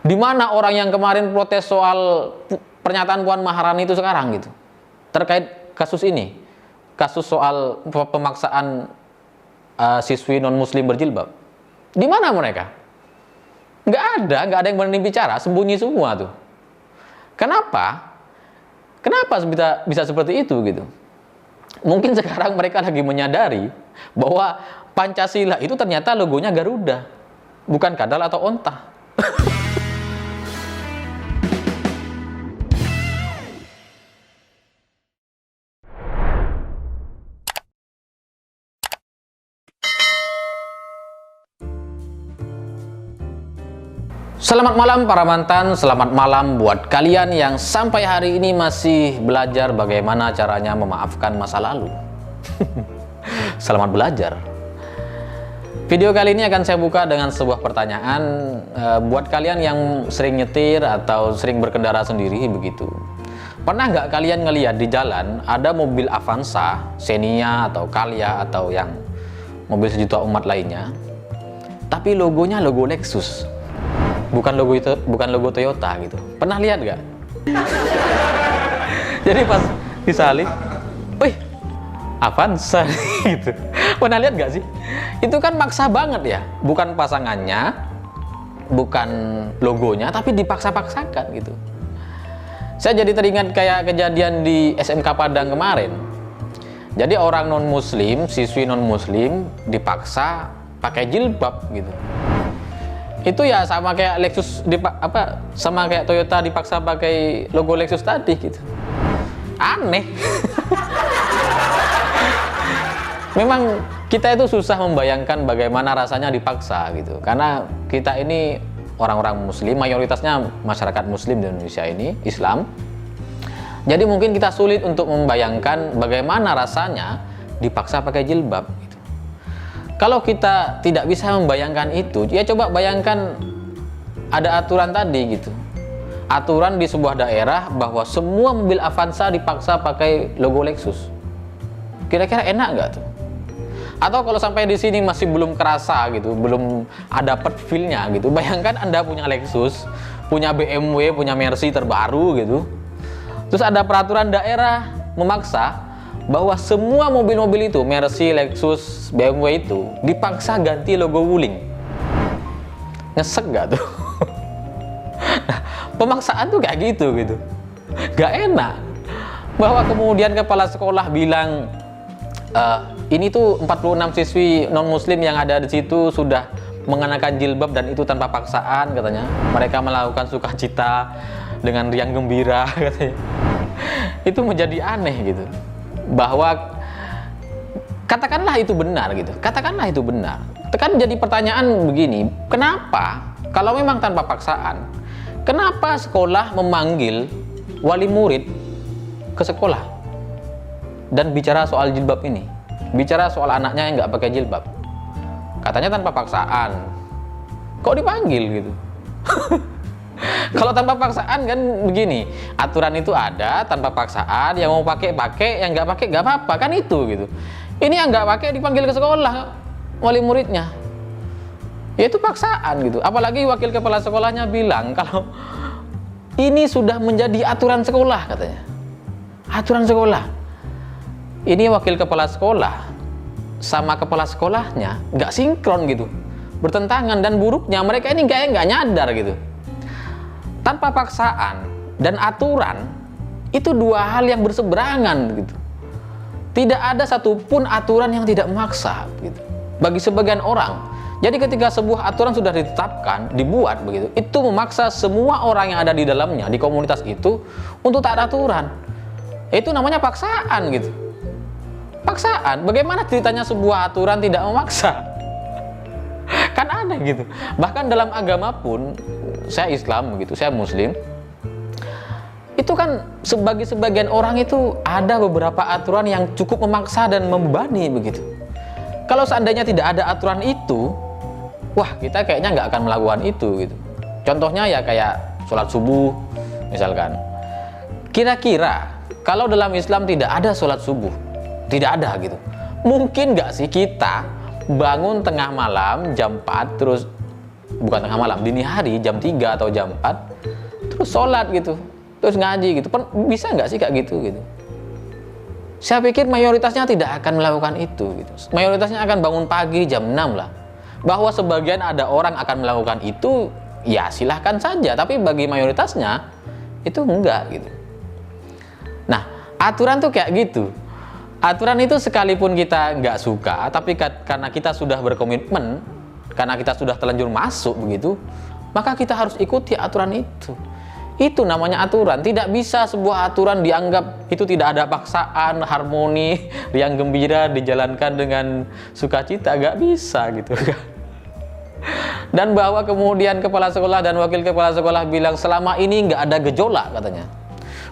Di mana orang yang kemarin protes soal pernyataan Puan Maharani itu sekarang gitu? Terkait kasus ini, kasus soal pemaksaan siswi non-muslim berjilbab. Di mana mereka? Nggak ada yang berani bicara, sembunyi semua tuh. Kenapa? Kenapa bisa seperti itu gitu? Mungkin sekarang mereka lagi menyadari bahwa Pancasila itu ternyata logonya Garuda, bukan kadal atau onta. Selamat malam para mantan, selamat malam buat kalian yang sampai hari ini masih belajar bagaimana caranya memaafkan masa lalu. Selamat belajar. Video kali ini akan saya buka dengan sebuah pertanyaan buat kalian yang sering nyetir atau sering berkendara sendiri begitu. Pernah nggak kalian ngelihat di jalan ada mobil Avanza, Xenia atau Calya atau yang mobil sejuta umat lainnya, tapi logonya logo Lexus? Bukan logo Toyota gitu. Pernah lihat nggak? Jadi pas disalip, wih, Avanza gitu. Pernah lihat nggak sih? Itu kan maksa banget ya. Bukan pasangannya, bukan logonya, tapi dipaksa-paksakan gitu. Saya jadi teringat kayak kejadian di SMK Padang kemarin. Jadi orang non-muslim, siswi non-muslim dipaksa pakai jilbab gitu. Itu ya sama kayak Lexus sama kayak Toyota dipaksa pakai logo Lexus tadi gitu. Aneh. Memang kita itu susah membayangkan bagaimana rasanya dipaksa gitu. Karena kita ini orang-orang muslim, mayoritasnya masyarakat muslim di Indonesia ini Islam. Jadi mungkin kita sulit untuk membayangkan bagaimana rasanya dipaksa pakai jilbab. Kalau kita tidak bisa membayangkan itu, ya coba bayangkan ada aturan tadi gitu. Aturan di sebuah daerah bahwa semua mobil Avanza dipaksa pakai logo Lexus. Kira-kira enak nggak tuh? Atau kalau sampai di sini masih belum kerasa gitu, belum ada feel-nya gitu. Bayangkan Anda punya Lexus, punya BMW, punya Mercy terbaru gitu. Terus ada peraturan daerah memaksa bahwa semua mobil-mobil itu, Mercy, Lexus, BMW itu dipaksa ganti logo Wuling. Ngesek gak tuh? Nah, pemaksaan tuh kayak gitu. Gak enak. Bahwa kemudian kepala sekolah bilang, ini tuh 46 siswi non-muslim yang ada di situ sudah mengenakan jilbab dan itu tanpa paksaan katanya. Mereka melakukan sukacita dengan riang gembira katanya. Itu menjadi aneh gitu. Bahwa katakanlah itu benar gitu, katakanlah itu benar. Kan jadi pertanyaan begini, kenapa kalau memang tanpa paksaan, kenapa sekolah memanggil wali murid ke sekolah dan bicara soal jilbab ini, bicara soal anaknya yang nggak pakai jilbab? Katanya tanpa paksaan, kok dipanggil gitu? Kalau tanpa paksaan kan begini, aturan itu ada tanpa paksaan, yang mau pakai, yang nggak pakai nggak apa-apa kan itu gitu. Ini yang nggak pakai dipanggil ke sekolah wali muridnya, ya itu paksaan gitu. Apalagi wakil kepala sekolahnya bilang kalau ini sudah menjadi aturan sekolah katanya. Aturan sekolah. Ini wakil kepala sekolah sama kepala sekolahnya nggak sinkron gitu, bertentangan, dan buruknya mereka ini kayak nggak nyadar gitu. Tanpa paksaan dan aturan itu dua hal yang berseberangan gitu. Tidak ada satupun aturan yang tidak memaksa gitu. Bagi sebagian orang. Jadi ketika sebuah aturan sudah ditetapkan, dibuat begitu, itu memaksa semua orang yang ada di dalamnya, di komunitas itu untuk taat aturan. Itu namanya paksaan gitu. Paksaan. Bagaimana ceritanya sebuah aturan tidak memaksa? Kan aneh gitu. Bahkan dalam agama pun, saya Islam begitu, saya Muslim, itu kan sebagai sebagian orang itu ada beberapa aturan yang cukup memaksa dan membebani begitu. Kalau seandainya tidak ada aturan itu, wah kita kayaknya nggak akan melakukan itu gitu. Contohnya ya kayak sholat subuh misalkan. Kira-kira kalau dalam Islam tidak ada sholat subuh, tidak ada gitu, mungkin nggak sih kita bangun tengah malam jam 4 terus bukan tengah malam, dini hari jam 3 atau jam 4, terus sholat gitu, terus ngaji gitu. Bisa nggak sih kayak gitu gitu? Saya pikir mayoritasnya tidak akan melakukan itu gitu. Mayoritasnya akan bangun pagi jam 6 lah. Bahwa sebagian ada orang akan melakukan itu, ya silahkan saja, tapi bagi mayoritasnya itu enggak gitu. Nah, aturan tuh kayak gitu. Aturan itu sekalipun kita nggak suka, tapi karena kita sudah berkomitmen, karena kita sudah terlanjur masuk begitu, maka kita harus ikuti aturan itu. Itu namanya aturan. Tidak bisa sebuah aturan dianggap itu tidak ada paksaan, harmoni, riang gembira, dijalankan dengan sukacita. Nggak bisa gitu. Dan bahwa kemudian kepala sekolah dan wakil kepala sekolah bilang selama ini nggak ada gejolak katanya.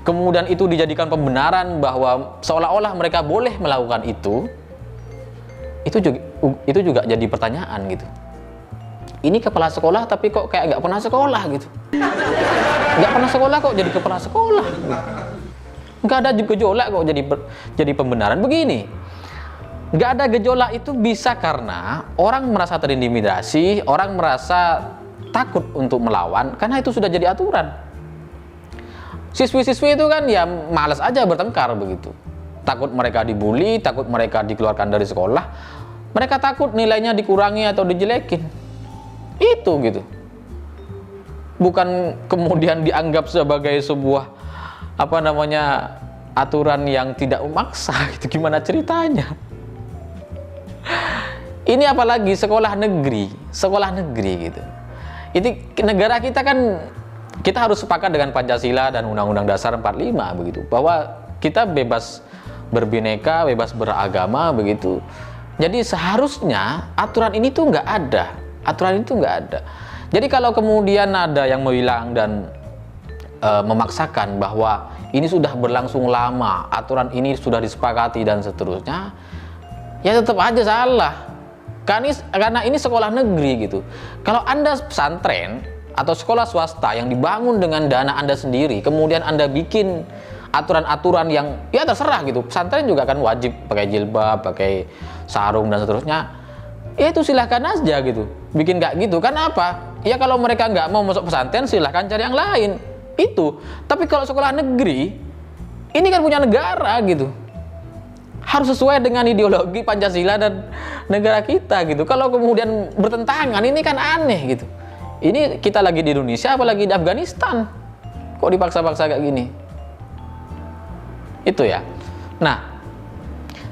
Kemudian itu dijadikan pembenaran bahwa seolah-olah mereka boleh melakukan itu juga jadi pertanyaan gitu. Ini kepala sekolah tapi kok kayak nggak pernah sekolah gitu. Nggak pernah sekolah kok jadi kepala sekolah gitu. Nggak ada gejolak kok jadi pembenaran begini. Nggak ada gejolak itu bisa karena orang merasa terintimidasi, orang merasa takut untuk melawan karena itu sudah jadi aturan. Siswi-siswi itu kan ya malas aja bertengkar begitu. Takut mereka dibully, takut mereka dikeluarkan dari sekolah. Mereka takut nilainya dikurangi atau dijelekin. Itu gitu. Bukan kemudian dianggap sebagai sebuah aturan yang tidak memaksa gitu. Gimana ceritanya? Ini apalagi sekolah negeri gitu. Ini negara kita kan, kita harus sepakat dengan Pancasila dan Undang-Undang Dasar 45 begitu, bahwa kita bebas berbineka, bebas beragama begitu. Jadi seharusnya aturan ini tuh nggak ada. Aturan itu nggak ada. Jadi kalau kemudian ada yang bilang dan memaksakan bahwa ini sudah berlangsung lama, aturan ini sudah disepakati dan seterusnya, ya tetap aja salah. Karena ini sekolah negeri gitu. Kalau Anda pesantren atau sekolah swasta yang dibangun dengan dana Anda sendiri, kemudian Anda bikin aturan-aturan yang ya terserah gitu. Pesantren juga kan wajib pakai jilbab, pakai sarung dan seterusnya. Ya itu silahkan aja gitu. Bikin kayak gitu. Kan apa? Ya kalau mereka nggak mau masuk pesantren silahkan cari yang lain. Itu. Tapi kalau sekolah negeri, ini kan punya negara gitu. Harus sesuai dengan ideologi Pancasila dan negara kita gitu. Kalau kemudian bertentangan, ini kan aneh gitu. Ini kita lagi di Indonesia, apalagi di Afghanistan. Kok dipaksa-paksa kayak gini? Itu ya. Nah,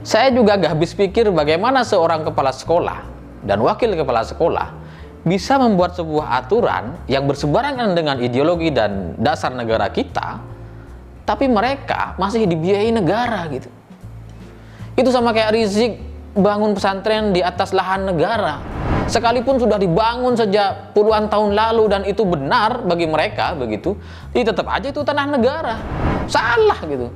saya juga gak habis pikir bagaimana seorang kepala sekolah dan wakil kepala sekolah bisa membuat sebuah aturan yang berseberangan dengan ideologi dan dasar negara kita, tapi mereka masih dibiayai negara gitu. Itu sama kayak Rizik bangun pesantren di atas lahan negara. Sekalipun sudah dibangun sejak puluhan tahun lalu dan itu benar bagi mereka begitu, ini tetap aja itu tanah negara. Salah gitu.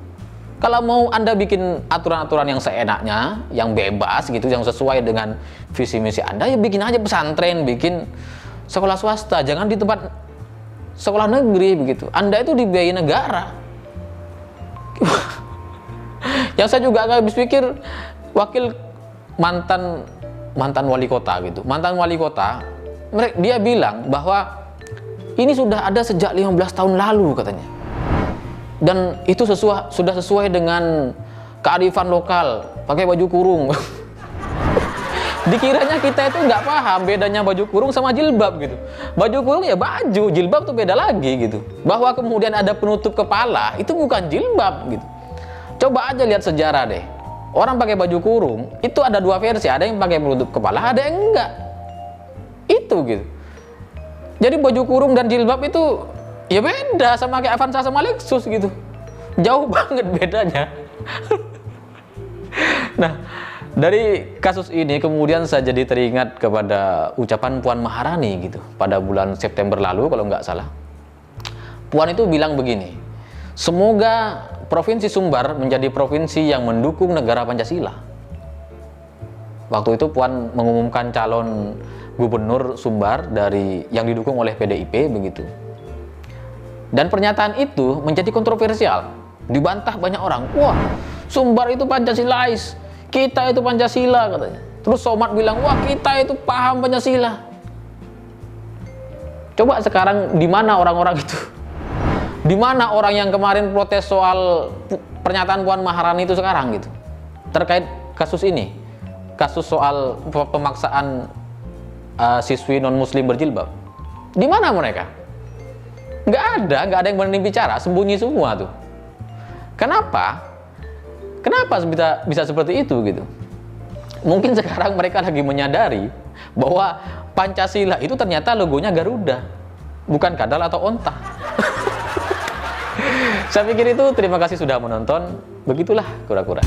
Kalau mau Anda bikin aturan-aturan yang seenaknya, yang bebas gitu, yang sesuai dengan visi misi Anda, ya bikin aja pesantren, bikin sekolah swasta, jangan di tempat sekolah negeri begitu. Anda itu dibiayai negara. Yang saya juga agak habis pikir, wakil mantan wali kota gitu. Mantan wali kota, dia bilang bahwa ini sudah ada sejak 15 tahun lalu katanya. Dan itu sudah sesuai dengan kearifan lokal, pakai baju kurung. Dikiranya kita itu nggak paham bedanya baju kurung sama jilbab gitu. Baju kurung ya baju, jilbab tuh beda lagi gitu. Bahwa kemudian ada penutup kepala, itu bukan jilbab gitu. Coba aja lihat sejarah deh. Orang pakai baju kurung, itu ada dua versi. Ada yang pakai penutup kepala, ada yang enggak. Itu gitu. Jadi baju kurung dan jilbab itu ya beda, sama kayak Avanza sama Lexus gitu. Jauh banget bedanya. Nah, dari kasus ini kemudian saya jadi teringat kepada ucapan Puan Maharani gitu. Pada bulan September lalu kalau nggak salah. Puan itu bilang begini, semoga Provinsi Sumbar menjadi provinsi yang mendukung negara Pancasila. Waktu itu Puan mengumumkan calon gubernur Sumbar yang didukung oleh PDIP begitu. Dan pernyataan itu menjadi kontroversial. Dibantah banyak orang. Wah, Sumbar itu Pancasilais. Kita itu Pancasila katanya. Terus Somad bilang, wah kita itu paham Pancasila. Coba sekarang di mana orang-orang itu? Di mana orang yang kemarin protes soal pernyataan Puan Maharani itu sekarang gitu? Terkait kasus ini, kasus soal pemaksaan siswi non-muslim berjilbab. Di mana mereka? Nggak ada yang berani bicara, sembunyi semua tuh. Kenapa? Kenapa bisa seperti itu gitu? Mungkin sekarang mereka lagi menyadari bahwa Pancasila itu ternyata logonya Garuda, bukan kadal atau onta. Saya pikir itu. Terima kasih sudah menonton. Begitulah kura-kura.